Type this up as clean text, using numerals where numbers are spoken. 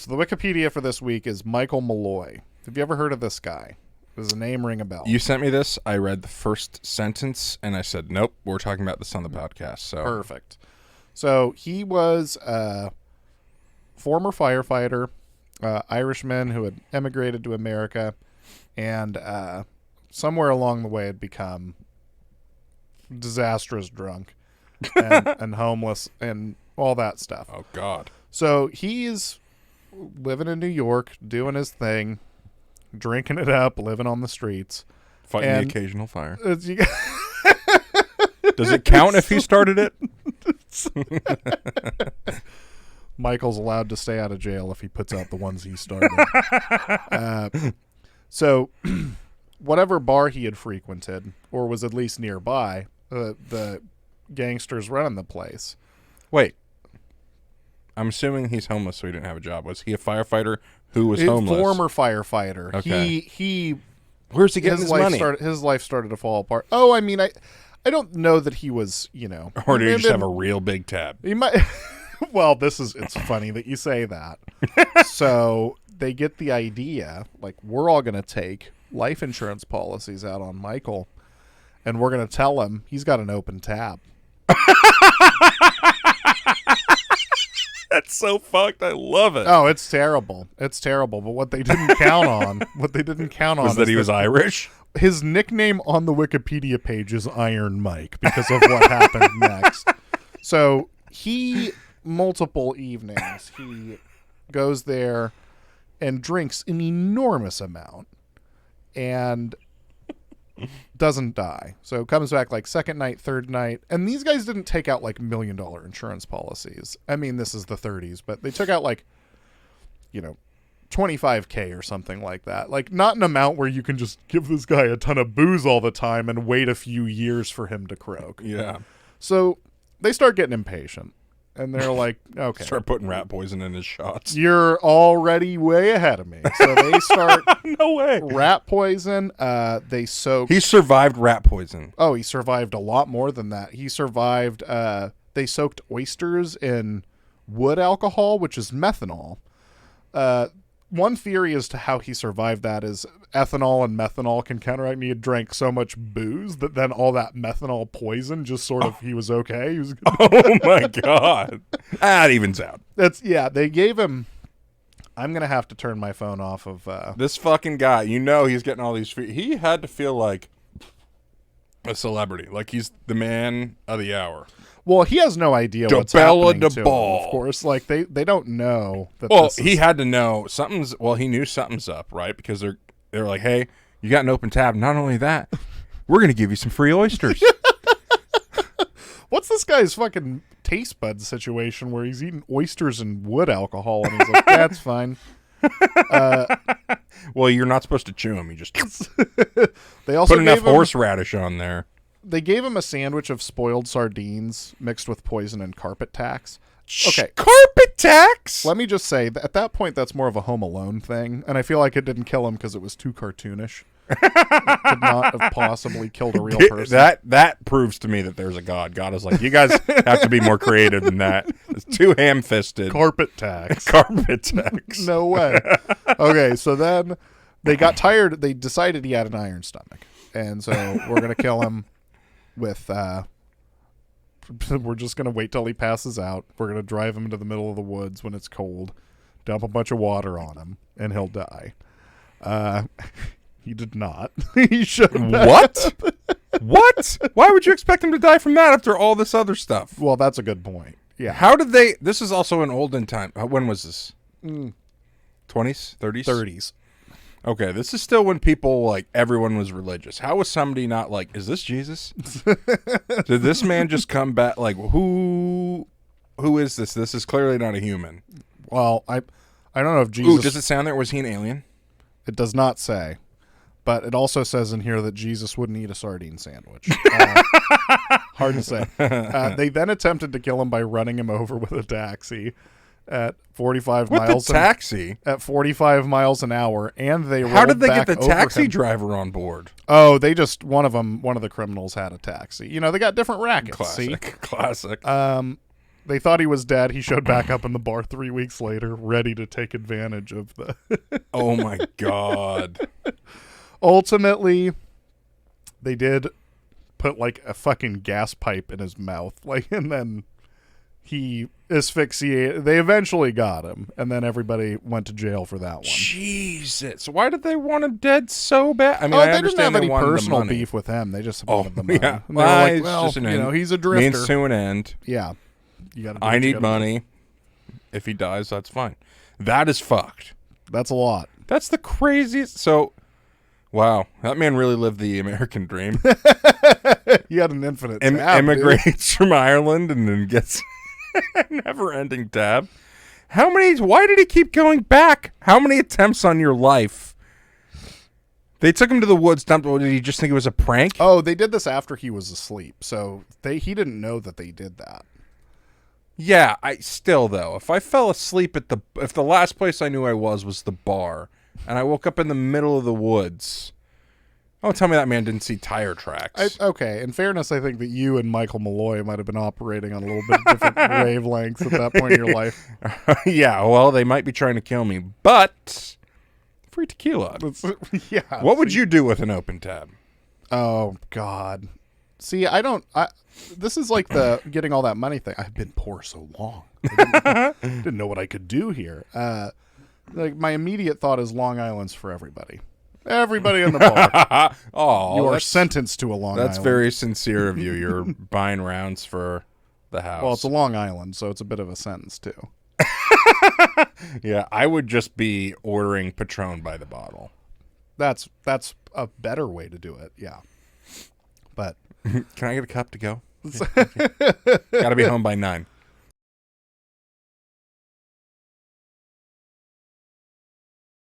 So the Wikipedia for this week is Michael Malloy. Have you ever heard of this guy? Does the name ring a bell? You sent me this. I read the first sentence, and I said, nope, we're talking about this on the podcast. So Perfect. So he was a former firefighter, Irishman who had emigrated to America, and somewhere along the way had become disastrous drunk and homeless and all that stuff. Oh, God. So he's living in New York, doing his thing, drinking it up, living on the streets. Fighting And the occasional fire. Does it count if he started it? Michael's allowed to stay out of jail if he puts out the ones he started. So whatever bar he had frequented, or was at least nearby, the gangsters running the place. Wait. I'm assuming he's homeless, so he didn't have a job. Was he a firefighter who was homeless? Former firefighter. Okay. He Where's he getting his money? His life started to fall apart. Oh, I mean, I don't know that he was, Or did he just have a real big tab? He might. Well, it's funny that you say that. So they get the idea, like, we're all going to take life insurance policies out on Michael, and we're going to tell him he's got an open tab. That's so fucked. I love it. Oh, it's terrible. It's terrible. But what they didn't count on, was that he was Irish. His nickname on the Wikipedia page is Iron Mike because of what happened next. So multiple evenings, he goes there and drinks an enormous amount and doesn't die. So comes back like second night, third night. And these guys didn't take out like $1 million insurance policies. I mean, this is the 30s, but they took out like, $25K or something like that. Like, not an amount where you can just give this guy a ton of booze all the time and wait a few years for him to croak. Yeah. So they start getting impatient. And they're like, okay. Start putting rat poison in his shots. You're already way ahead of me. So they start no way. Rat poison. They soak. He survived rat poison. Oh, he survived a lot more than that. He survived. They soaked oysters in wood alcohol, which is methanol. One theory as to how he survived that is ethanol and methanol can counteract. He had drank so much booze that then all that methanol poison just sort of, he was okay. He was oh my God. That evens out. They gave him, I'm going to have to turn my phone off of. This fucking guy, he's getting all these free. He had to feel like a celebrity. Like he's the man of the hour. Well, he has no idea what's happening to him, of course. Like, they don't know. He had to know he knew something's up, right? Because they're like, hey, you got an open tab. Not only that, we're going to give you some free oysters. What's this guy's fucking taste bud situation where he's eating oysters and wood alcohol, and he's like, that's fine. Well, you're not supposed to chew them. You just they also put enough horseradish on there. They gave him a sandwich of spoiled sardines mixed with poison and carpet tacks. Okay. Carpet tacks? Let me just say, at that point, that's more of a Home Alone thing, and I feel like it didn't kill him because it was too cartoonish. It could not have possibly killed a real person. That proves to me that there's a God. God is like, you guys have to be more creative than that. It's too ham-fisted. Carpet tacks. Carpet tacks. No way. Okay, so then they got tired. They decided he had an iron stomach, and so we're going to kill him with... we're just going to wait till he passes out. We're going to drive him into the middle of the woods when it's cold, dump a bunch of water on him, and he'll die. He did not. He shouldn't. What? What? Why would you expect him to die from that after all this other stuff? Well, that's a good point. Yeah. How did they... This is also an olden time. When was this? 20s? 30s? 30s. Okay, this is still when people, like, everyone was religious. How was somebody not like, is this Jesus? Did this man just come back? Like, who is this? This is clearly not a human. Well, I don't know if Jesus... Ooh, does it sound there? Was he an alien? It does not say. But it also says in here that Jesus wouldn't eat a sardine sandwich. Hard to say. They then attempted to kill him by running him over with a taxi at 45 miles. At 45 miles an hour, and they How did they get the over taxi him. driver on board? Oh, they just one of the criminals had a taxi. They got different rackets. Classic. See? Classic. They thought he was dead. He showed back up in the bar 3 weeks later, ready to take advantage of the... Oh, my God. Ultimately, they did put, like, a fucking gas pipe in his mouth. Like, and then he asphyxiated. They eventually got him, and then everybody went to jail for that one. Jesus. Why did they want him dead so bad? I mean, I they didn't understand have they any wanted personal the money. beef with him. They just wanted the money. Yeah. And they were like, It's well, just an you know, end. he's a drifter. Means to an end. Yeah. You gotta do I what you need gotta money. If he dies, that's fine. That is fucked. do. That's a lot. That's the craziest. So, wow, that man really lived the American dream. He had an infinite tab, dude. Immigrates from Ireland and then gets a never-ending tab. Why did he keep going back? How many attempts on your life? They took him to the woods. Did he just think it was a prank? Oh, they did this after he was asleep, so he didn't know that they did that. Yeah, though, if I fell asleep if the last place I knew I was the bar, and I woke up in the middle of the woods, don't tell me that man didn't see tire tracks. Okay, in fairness, I think that you and Michael Malloy might have been operating on a little bit different wavelengths at that point in your life. Yeah, well, they might be trying to kill me, but free tequila. Yeah. What would you do with an open tab? Oh, God. See, this is like the getting all that money thing. I've been poor so long. I didn't know what I could do here. Like my immediate thought is Long Island's for everybody. Everybody in the bar. Oh, you are sentenced to a Long Island. That's very sincere of you. You're buying rounds for the house. Well, it's a Long Island, so it's a bit of a sentence too. Yeah, I would just be ordering Patron by the bottle. That's a better way to do it. Yeah. But can I get a cup to go? Got to be home by 9.